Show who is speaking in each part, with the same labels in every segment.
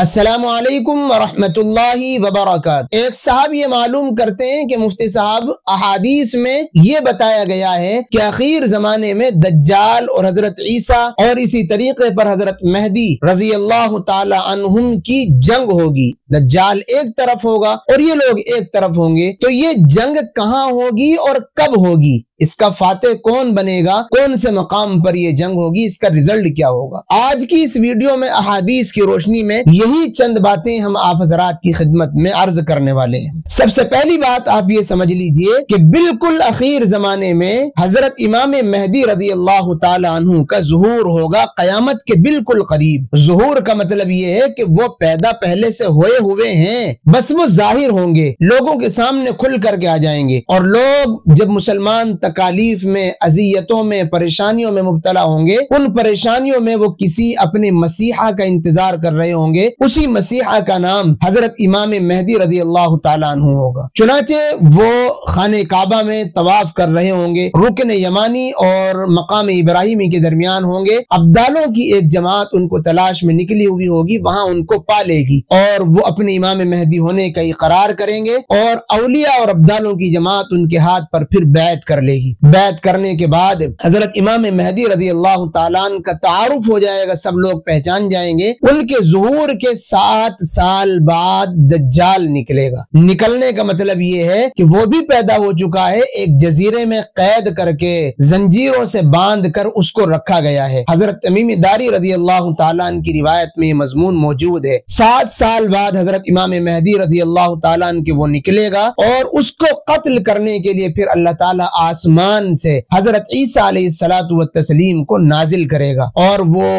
Speaker 1: السلام علیکم ورحمۃ اللہ وبرکاتہ۔ ایک صاحب یہ معلوم کرتے ہیں کہ مفتی صاحب احادیث میں یہ بتایا گیا ہے کہ اخیر زمانے میں دجال اور حضرت عیسیٰ اور اسی طریقے پر حضرت مہدی رضی اللہ تعالی عنہم کی جنگ ہوگی۔ دجال ایک طرف ہوگا اور یہ لوگ ایک طرف ہوں گے، تو یہ جنگ کہاں ہوگی اور کب ہوگی؟ اس کا فاتح کون بنے گا؟ کون سے مقام پر یہ جنگ ہوگی؟ اس کا رزلٹ کیا ہوگا؟ آج کی اس ویڈیو میں احادیث کی روشنی میں یہی چند باتیں ہم آپ حضرات کی خدمت میں عرض کرنے والے ہیں۔ سب سے پہلی بات آپ یہ سمجھ لیجئے کہ بالکل اخیر زمانے میں حضرت امام مہدی رضی اللہ تعالی عنہ کا ظہور ہوگا، قیامت کے بالکل قریب۔ ظہور کا مطلب یہ ہے کہ وہ پیدا پہلے سے ہوئے ہیں، بس وہ ظاہر ہوں گے، لوگوں کے سامنے کھل کر کے آ جائیں گے، اور لوگ جب مسلمان تکالیف میں، اذیتوں میں، پریشانیوں میں مبتلا ہوں گے، ان پریشانیوں میں وہ کسی اپنے مسیحا کا انتظار کر رہے ہوں گے، اسی مسیحا کا نام حضرت امام مہدی رضی اللہ تعالیٰ عنہ ہوگا۔ چنانچہ وہ خانہ کعبہ میں طواف کر رہے ہوں گے، رکن یمانی اور مقام ابراہیمی کے درمیان ہوں گے، ابدالوں کی ایک جماعت ان کو تلاش میں نکلی ہوئی ہوگی، وہاں ان کو پالے گی اور وہ اپنے امام مہدی ہونے کا اقرار کریں گے، اور اولیاء اور ابدالوں کی جماعت ان کے ہاتھ پر پھر بیعت کر لے گی۔ بیعت کرنے کے بعد حضرت امام مہدی رضی اللہ تعالیٰ عنہ کا تعارف ہو جائے گا، سب لوگ پہچان جائیں گے۔ ان کے ظہور کے 7 سال بعد دجال نکلے گا۔ نکلنے کا مطلب یہ ہے کہ وہ بھی پیدا ہو چکا ہے، ایک جزیرے میں قید کر کے زنجیروں سے باندھ کر اس کو رکھا گیا ہے۔ حضرت تمیم داری رضی اللہ تعالیٰ عنہ کی روایت میں یہ مضمون موجود ہے۔ 7 سال بعد حضرت امام مہدی رضی اللہ تعالیٰ عنہ کے وہ نکلے گا، اور اس کو قتل کرنے کے لیے پھر اللہ تعالیٰ آسمان سے حضرت عیسیٰ علیہ الصلوۃ والتسلیم کو نازل کرے گا، اور وہ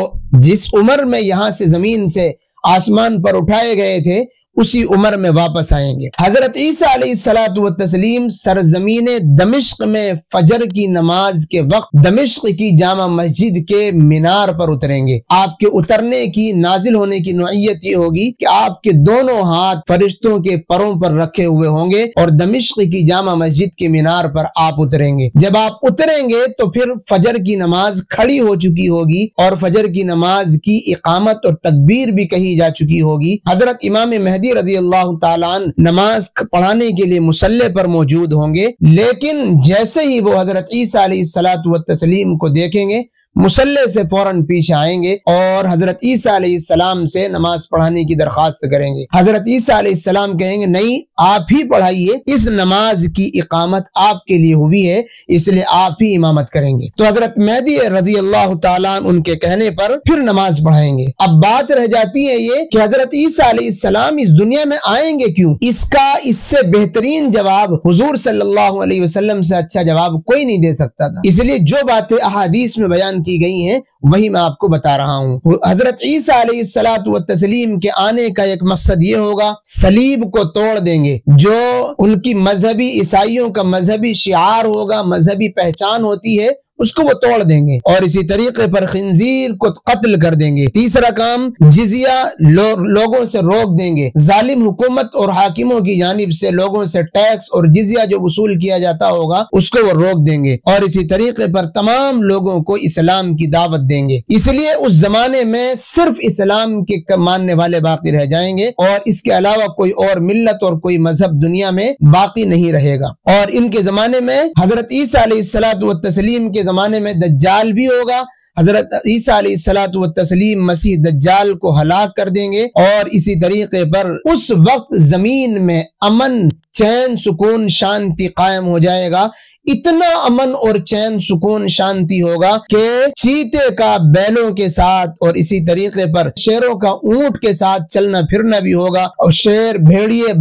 Speaker 1: جس عمر میں یہاں سے زمین سے آسمان پر اٹھائے گئے تھے اسی عمر میں واپس آئیں گے۔ حضرت عیسیٰ علیہ الصلوۃ والتسلیم سرزمین دمشق میں فجر کی نماز کے وقت دمشق کی جامع مسجد کے مینار پر اتریں گے۔ آپ کے اترنے کی، نازل ہونے کی نوعیت یہ ہوگی کہ آپ کے دونوں ہاتھ فرشتوں کے پروں پر رکھے ہوئے ہوں گے، اور دمشق کی جامع مسجد کے مینار پر آپ اتریں گے۔ جب آپ اتریں گے تو پھر فجر کی نماز کھڑی ہو چکی ہوگی، اور فجر کی نماز کی اقامت اور تکبیر بھی کہی جا چکی ہوگی۔ حضرت امام مہدی رضی اللہ تعالیٰ عنہ نماز پڑھانے کے لیے مصلی پر موجود ہوں گے، لیکن جیسے ہی وہ حضرت عیسیٰ علیہ الصلوۃ والتسلیم کو دیکھیں گے، مصلی سے فوراً پیچھے آئیں گے اور حضرت عیسیٰ علیہ السلام سے نماز پڑھانے کی درخواست کریں گے۔ حضرت عیسیٰ علیہ السلام کہیں گے نہیں، آپ ہی پڑھائیے، اس نماز کی اقامت آپ کے لیے ہوئی ہے، اس لیے آپ ہی امامت کریں گے۔ تو حضرت مہدی رضی اللہ تعالیٰ عنہ ان کے کہنے پر پھر نماز پڑھائیں گے۔ اب بات رہ جاتی ہے یہ کہ حضرت عیسیٰ علیہ السلام اس دنیا میں آئیں گے کیوں؟ اس سے بہترین جواب حضور صلی اللہ علیہ وسلم سے اچھا جواب کوئی نہیں دے سکتا تھا، اس لیے جو باتیں احادیث میں بیان کی گئی ہیں وہی میں آپ کو بتا رہا ہوں۔ حضرت عیسیٰ علیہ الصلوۃ والتسلیم کے آنے کا ایک مقصد یہ ہوگا، صلیب کو توڑ دیں گے، جو ان کی مذہبی، عیسائیوں کا مذہبی شعار ہوگا، مذہبی پہچان ہوتی ہے، اس کو وہ توڑ دیں گے، اور اسی طریقے پر خنزیر کو قتل کر دیں گے۔ تیسرا کام، جزیہ لوگوں سے روک دیں گے، ظالم حکومت اور حاکموں کی جانب سے لوگوں سے ٹیکس اور جزیہ جو وصول کیا جاتا ہوگا اس کو وہ روک دیں گے، اور اسی طریقے پر تمام لوگوں کو اسلام کی دعوت دیں گے۔ اس لیے اس زمانے میں صرف اسلام کے ماننے والے باقی رہ جائیں گے، اور اس کے علاوہ کوئی اور ملت اور کوئی مذہب دنیا میں باقی نہیں رہے گا۔ اور ان کے زمانے میں حضرت عیسیٰ علیہ الصلوۃ والتسلیم کے زمانے میں دجال بھی ہوگا۔ حضرت عیسیٰ علیہ الصلوۃ والتسلیم مسیح دجال کو ہلاک کر دیں گے، اور اسی طریقے پر اس وقت زمین میں امن، چین، سکون، شانتی قائم ہو جائے گا۔ اتنا امن اور چین، سکون، شانتی ہوگا کہ چیتے کا بیلوں کے ساتھ اور اسی طریقے پر شیروں کا اونٹ کے ساتھ چلنا پھرنا بھی ہوگا، اور شیر، بھیڑیے،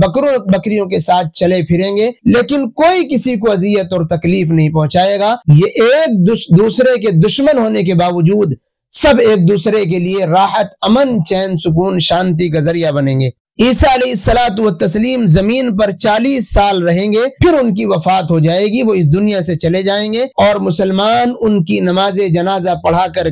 Speaker 1: بکریوں کے ساتھ چلے پھریں گے، لیکن کوئی کسی کو اذیت اور تکلیف نہیں پہنچائے گا۔ یہ ایک دوسرے کے دشمن ہونے کے باوجود سب ایک دوسرے کے لیے راحت، امن، چین، سکون، شانتی کا ذریعہ بنیں گے۔ عیسیٰ علیہ الصلوۃ والتسلیم زمین پر 40 سال رہیں گے، پھر ان کی وفات ہو جائے گی، وہ اس دنیا سے چلے جائیں گے اور مسلمان ان کی نماز جنازہ پڑھ کر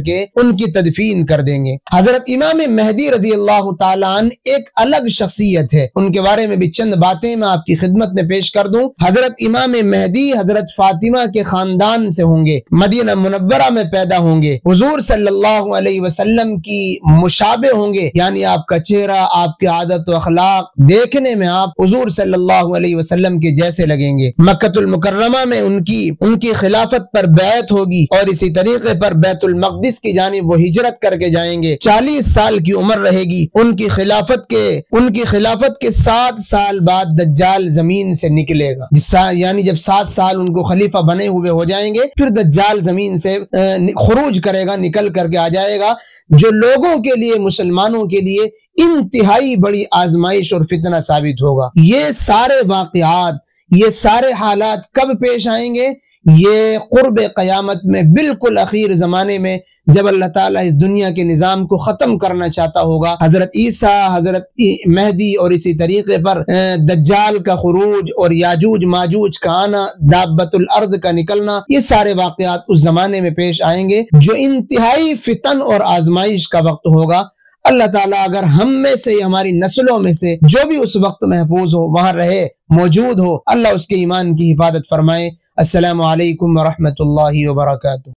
Speaker 1: کے ان کی تدفین کر دیں گے۔ حضرت امام مہدی رضی اللہ تعالیٰ عنہ ایک الگ شخصیت ہے، ان کے بارے میں بھی چند باتیں میں آپ کی خدمت میں پیش کر دوں۔ حضرت امام مہدی حضرت فاطمہ کے خاندان سے ہوں گے، مدینہ منورہ میں پیدا ہوں گے، حضور صلی اللہ علیہ وسلم کی مشابہ ہوں گے، یعنی آپ کا چہرہ، آپ کی عادت و اخلاق دیکھنے میں آپ حضور صلی اللہ علیہ وسلم کے جیسے لگیں گے۔ مکہ المکرمہ میں ان کی خلافت پر بیعت ہوگی اور اسی طریقے پر بیت المقدس کی جانب وہ ہجرت کر کے جائیں گے۔ 40 سال کی عمر رہے گی ان کی خلافت کے 7 سال بعد دجال زمین سے نکلے گا، یعنی جب 7 سال ان کو خلیفہ بنے ہوئے ہو جائیں گے، پھر دجال زمین سے خروج کرے گا، نکل کر کے آ جائے گا، جو لوگوں کے لیے، مسلمانوں کے لیے انتہائی بڑی آزمائش اور فتنہ ثابت ہوگا۔ یہ سارے واقعات، یہ سارے حالات کب پیش آئیں گے؟ یہ قرب قیامت میں، بالکل اخیر زمانے میں، جب اللہ تعالیٰ اس دنیا کے نظام کو ختم کرنا چاہتا ہوگا، حضرت عیسیٰ، حضرت مہدی اور اسی طریقے پر دجال کا خروج اور یاجوج ماجوج کا آنا، دابت الارض کا نکلنا، یہ سارے واقعات اس زمانے میں پیش آئیں گے جو انتہائی فتن اور آزمائش کا وقت ہوگا۔ اللہ تعالیٰ اگر ہم میں سے، ہماری نسلوں میں سے جو بھی اس وقت محفوظ ہو، وہاں رہے، موجود ہو، اللہ اس کے ایمان کی حفاظت فرمائے۔ السلام علیکم ورحمۃ اللہ وبرکاتہ۔